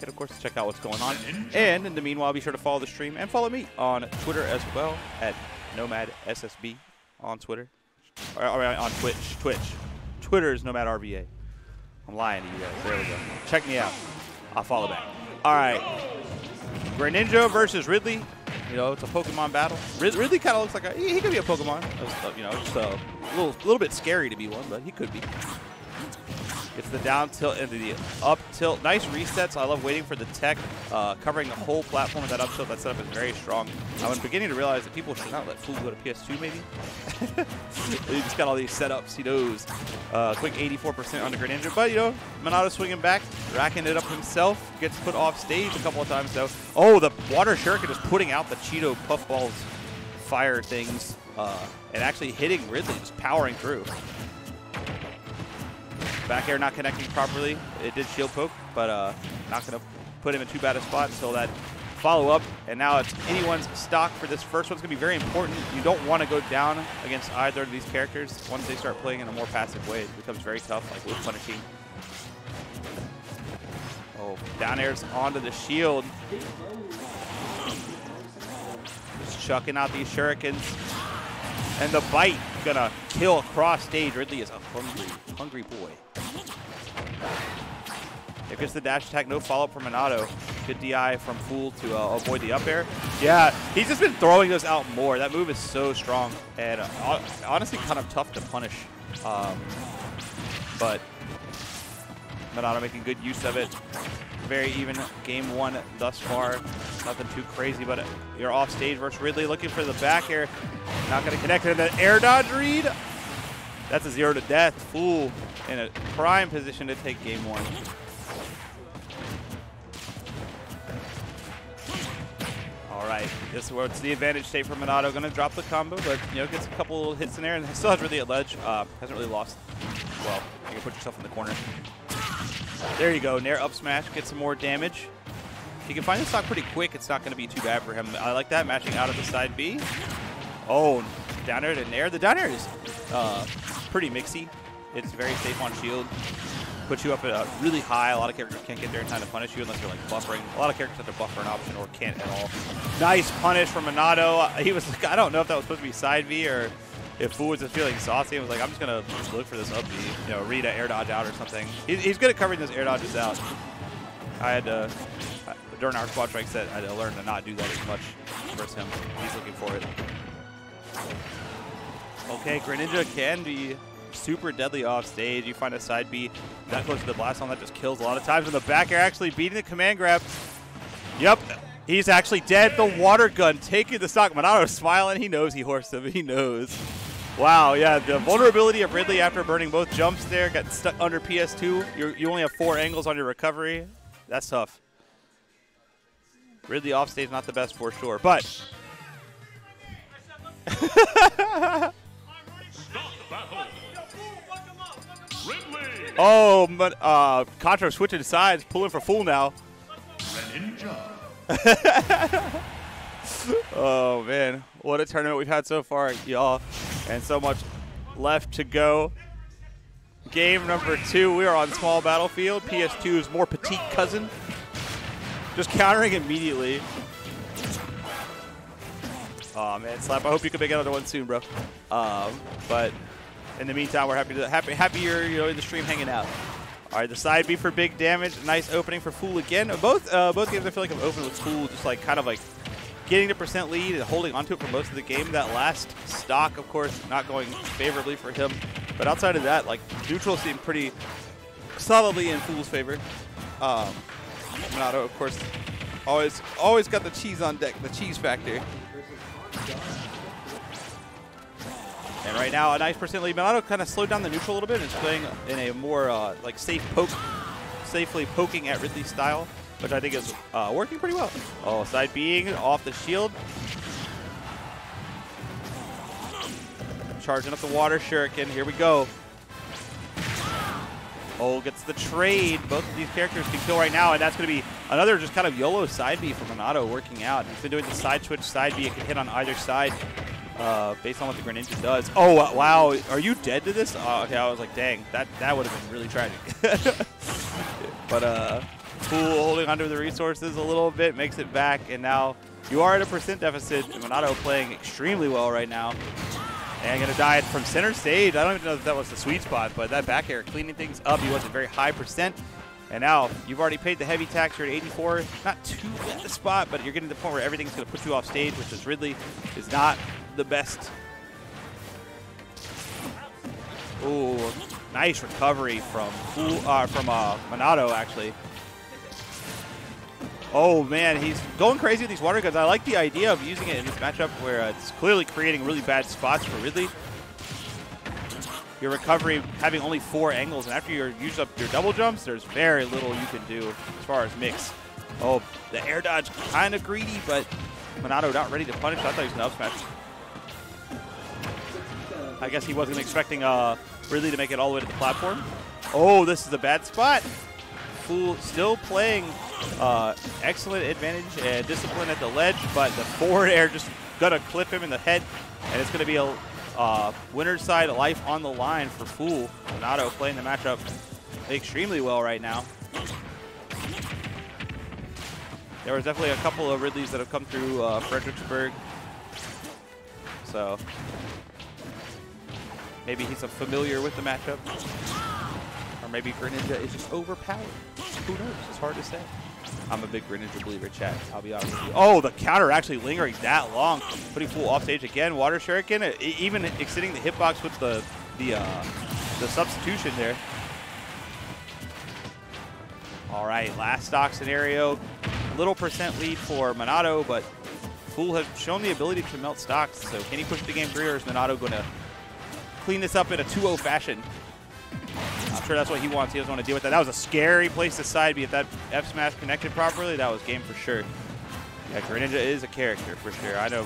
hit, of course, to check out what's going on. And in the meanwhile, be sure to follow the stream and follow me on Twitter as well at NomadSSB on Twitter. Or on Twitch. Twitter is Nomad RVA. I'm lying to you guys. There we go. Check me out. I'll follow back. All right. Greninja versus Ridley. You know, it's a Pokemon battle. Ridley kind of looks like he could be a Pokemon. You know, just a little bit scary to be one, but he could be. It's the down tilt into the up tilt. Nice resets. I love waiting for the tech, covering the whole platform with that up tilt. That setup is very strong. I'm beginning to realize that people should not let Fool go to PS2, maybe. He just got all these setups, he knows. Quick 84% on the Greninja. But, you know, Monado swinging back, racking it up himself. Gets put off stage a couple of times, though. Oh, the water shuriken just putting out the Cheeto Puffballs fire things and actually hitting Ridley, just powering through. Back air not connecting properly. It did shield poke, but not going to put him in too bad a spot until that follow-up. And now it's anyone's stock for this first one's going to be very important. You don't want to go down against either of these characters. Once they start playing in a more passive way, it becomes very tough, like with punishing. Oh, down airs onto the shield. Just chucking out these shurikens. And the bite gonna kill across stage. Ridley is a hungry boy. There gets the dash attack, no follow-up from Monado. Good DI from Fool to avoid the up air. Yeah, he's just been throwing those out more. That move is so strong and honestly kind of tough to punish. But Monado making good use of it. Very even game one thus far. Nothing too crazy, but you're off stage versus Ridley looking for the back air. Not going to connect. And the air dodge read. That's a 0 to death. Fool in a prime position to take game one. All right, this is where it's the advantage state for Monado. Going to drop the combo, but you know, gets a couple little hits in there, and still has Ridley at ledge. Hasn't really lost. Well, you can put yourself in the corner. There you go. Nair up smash, get some more damage. If you can find the stock pretty quick, it's not going to be too bad for him. I like that, matching out of the side B. Oh, down air to Nair. The down air is pretty mixy. It's very safe on shield. Puts you up at really high. A lot of characters can't get there in time to punish you unless you're like buffering. A lot of characters have to buffer an option or can't at all. Nice punish from Monado. He was like, I don't know if that was supposed to be side B or if Fool was just feeling saucy and was like, I'm just going to just look for this up B, you know, read an air dodge out or something. He's good at covering those air dodges out. I had to, during our squad strike set, I had to learn to not do that as much versus him. He's looking for it. Okay, Greninja can be super deadly off stage. You find a side B that close to the blast on that just kills a lot of times. And the back air actually beating the command grab. Yep, he's actually dead. The water gun taking the stock. Monado smiling. He knows he horsed him. He knows. Wow, yeah, the vulnerability of Ridley after burning both jumps there, got stuck under PS2. You only have 4 angles on your recovery. That's tough. Ridley off stage, not the best for sure, but. Oh, but Contra switching sides, pulling for Fool now. Oh, man. What a tournament we've had so far, y'all. And so much left to go. Game number 2. We are on small battlefield. PS2's more petite cousin. Just countering immediately. Oh, man. Slap, I hope you can make another one soon, bro. But in the meantime, we're happy you're, you know, in the stream hanging out. All right, the side B for big damage. Nice opening for Fool again. Both games I feel like have opened with Fool just like kind of like getting the percent lead and holding onto it for most of the game. That last stock, of course, not going favorably for him. But outside of that, like neutral seemed pretty solidly in Fool's favor. Monado, of course, always got the cheese on deck, the cheese factor. And right now, a nice percent lead. Monado kind of slowed down the neutral a little bit and is playing in a more like safely poking at Ridley style, which I think is working pretty well. Oh, side being off the shield. Charging up the water shuriken. Here we go. Oh, gets the trade. Both of these characters can kill right now, and that's going to be another just kind of YOLO side B from Monado working out. He's been doing the side switch side B. It can hit on either side. Based on what the Greninja does. Oh, wow. Are you dead to this? Okay, I was like, dang, that would have been really tragic. But Fool holding onto the resources a little bit, makes it back, and now you are at a % deficit. Monado playing extremely well right now. And going to die from center stage. I don't even know if that was the sweet spot, but that back air cleaning things up. He was a very high %. And now you've already paid the heavy tax. You're at 84. Not too at the spot, but you're getting to the point where everything's going to put you off stage, which is Ridley is not the best. Ooh, nice recovery from Monado, actually. Oh, man, he's going crazy with these water guns. I like the idea of using it in this matchup where it's clearly creating really bad spots for Ridley. Your recovery having only 4 angles, and after you use up your double jumps, there's very little you can do as far as mix. Oh, the air dodge kind of greedy, but Monado not ready to punish. I thought he was going to up smash. I guess he wasn't expecting Ridley to make it all the way to the platform. Oh, this is a bad spot. Fool still playing excellent advantage and discipline at the ledge, but the forward air just gonna clip him in the head, and it's gonna be a winner's side life on the line for Fool. Monado playing the matchup extremely well right now. There was definitely a couple of Ridleys that have come through Fredericksburg, so maybe he's familiar with the matchup. Or maybe Greninja is just overpowered. Who knows? It's hard to say. I'm a big Greninja believer, chat. I'll be honest with you. Oh, the counter actually lingering that long. Putting Fool off stage again. Water Shuriken, even extending the hitbox with the substitution there. All right, last stock scenario. Little % lead for Monado, but Fool has shown the ability to melt stocks. So can he push the game 3, or is Monado going to clean this up in a 2-0 fashion? I'm sure that's what he wants. He doesn't want to deal with that. That was a scary place to side B. If that F smash connected properly, that was game for sure. Yeah, Greninja is a character for sure. I know.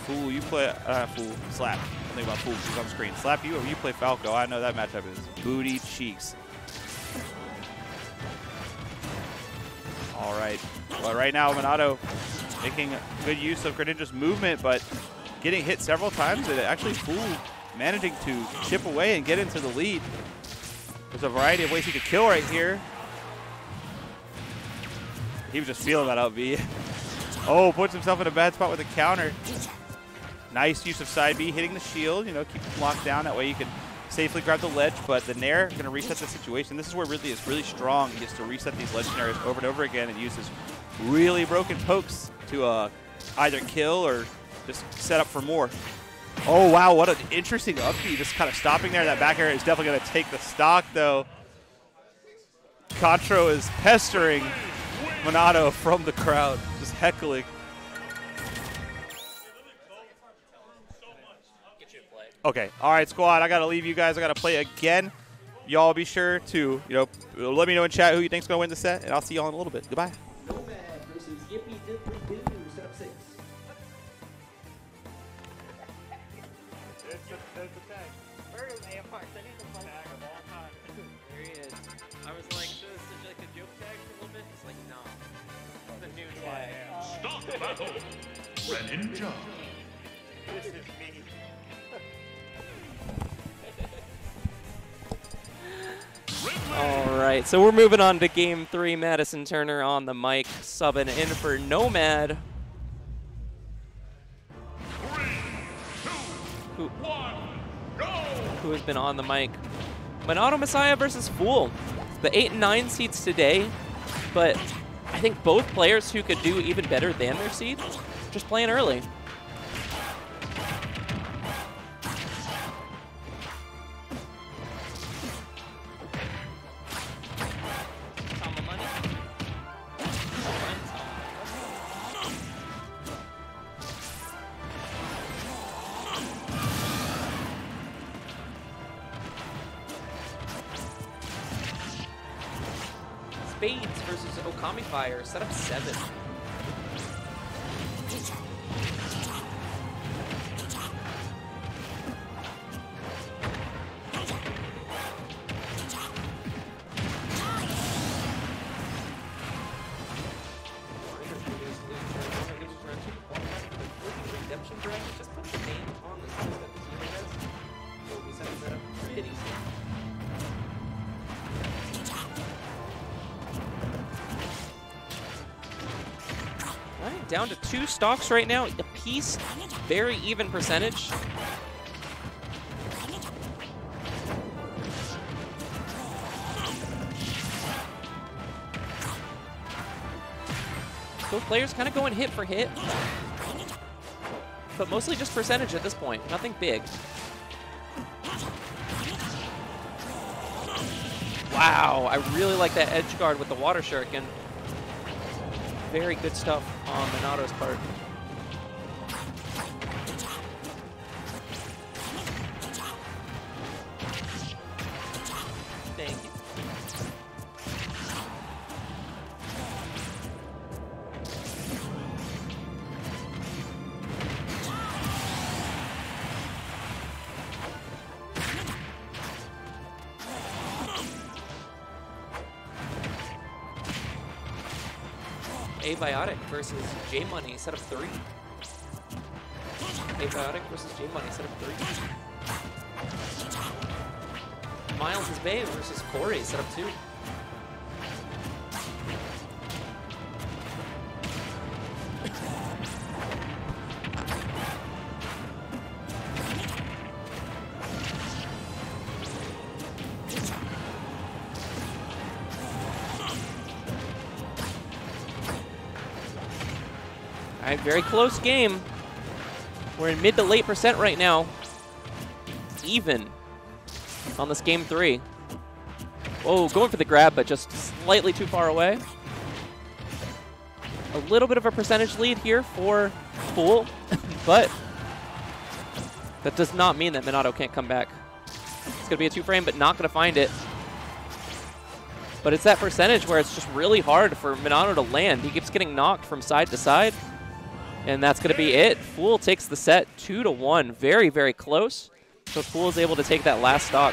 Fool, you play Fool. Slap. Don't think about Fool. He's on the screen. Slap you, or you play Falco. I know that matchup is booty cheeks. All right. Well, right now Monado making good use of Greninja's movement, but getting hit several times. And actually Fool managing to chip away and get into the lead. There's a variety of ways he could kill right here. He was just feeling that out, B. Oh, puts himself in a bad spot with a counter. Nice use of side B, hitting the shield. You know, keep him locked down. That way you can safely grab the ledge. But the Nair going to reset the situation. This is where Ridley is really strong. He gets to reset these ledge scenarios over and over again and uses really broken pokes to either kill or just set up for more. Oh, wow, what an interesting up B. Just kind of stopping there. That back air is definitely going to take the stock, though. Contro is pestering Monado from the crowd, just heckling. Okay, all right, squad, I got to leave you guys. I got to play again. Y'all be sure to, let me know in chat who you think's going to win the set, and I'll see y'all in a little bit. Goodbye. Nomad versus Yippee Diddly Doo, setup 6. Where is AFR? I need to play tag of all time. There he is. I was like, so it's such like a joke tag for a little bit. It's like, no. It's a new tag. Stop the battle! Greninja! This is me. All right, so we're moving on to game 3. Madison Turner on the mic, subbing in for Nomad. 3, 2, 1, go! Who has been on the mic. Monado Messiah versus Fool. The 8 and 9 seeds today, but I think both players who could do even better than their seed, just playing early. Spades versus Okami Fire, set up 7. Redemption Dragon, just put the name on the set that the team has. So we set that up pretty soon. down to 2 stocks right now. A piece, very even percentage. Both players kind of going hit for hit, but mostly just percentage at this point. Nothing big. Wow, I really like that edge guard with the water shuriken. Very good stuff on Monado's part. Thank you. Abiotic versus J-Money, set of 3. Abiotic versus J-Money, set of 3. Miles' Bay versus Corey, set of 2. All right, very close game. We're in mid to late percent right now. Even on this game 3. Oh, going for the grab, but just slightly too far away. A little bit of a percentage lead here for Fool, but that does not mean that Monado can't come back. It's going to be a 2-frame, but not going to find it. But it's that percentage where it's just really hard for Monado to land. He keeps getting knocked from side to side. And that's going to be it. Fool takes the set 2-1. Very, very close. So Fool is able to take that last stock.